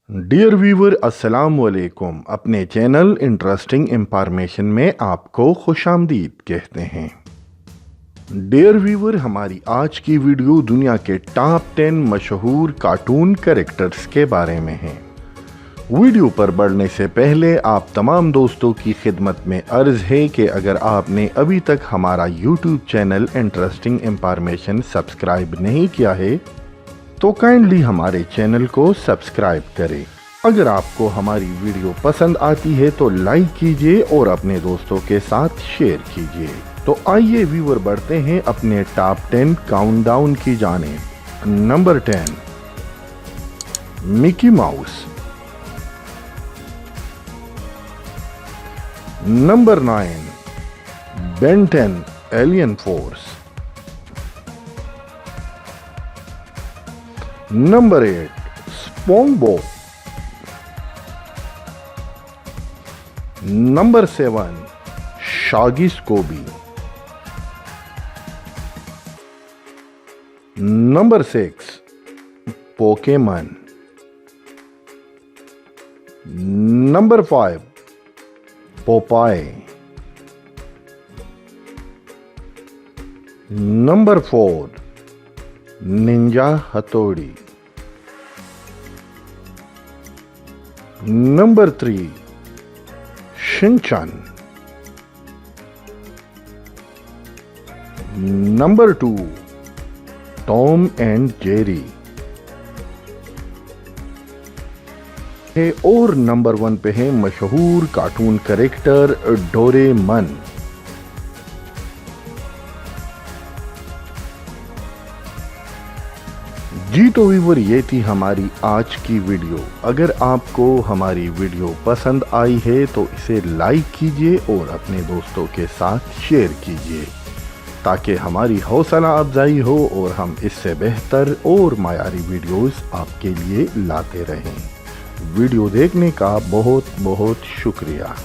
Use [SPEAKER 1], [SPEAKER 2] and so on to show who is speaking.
[SPEAKER 1] Dear viewer अस्सलाम वालेकुम। अपने चैनल इंटरेस्टिंग इंफॉर्मेशन में आपको खुशामदीद कहते हैं। डियर व्यूवर, हमारी आज की वीडियो दुनिया के टॉप 10 मशहूर कार्टून कैरेक्टर्स के बारे में है। वीडियो पर बढ़ने से पहले आप तमाम दोस्तों की खिदमत में अर्ज है कि अगर आपने अभी तक हमारा YouTube channel interesting information subscribe नहीं किया है तो काइंडली हमारे चैनल को सब्सक्राइब करें। अगर आपको हमारी वीडियो पसंद आती है तो लाइक कीजिए और अपने दोस्तों के साथ शेयर कीजिए। तो आइए व्यूअर, बढ़ते हैं अपने टॉप 10 काउंटडाउन की जानिब। Number 10, Mickey mouse. Number 9, Ben 10 alien force. Number 8, SpongeBob. Number 7, Shaggy Scooby. Number 6, Pokemon. Number 5, Popeye. Number 4, Ninja हथौड़ी। Number 3, Shinchan. Number 2, Tom and Jerry. और नंबर 1 पे है मशहूर कार्टून कैरेक्टर डोरेमन। जी तो व्यूअर, ये थी हमारी आज की वीडियो। अगर आपको हमारी वीडियो पसंद आई है तो इसे लाइक कीजिए और अपने दोस्तों के साथ शेयर कीजिए ताकि हमारी हौसला अफजाई हो और हम इससे बेहतर और मायारी वीडियोस आपके लिए लाते रहें। वीडियो देखने का बहुत बहुत शुक्रिया।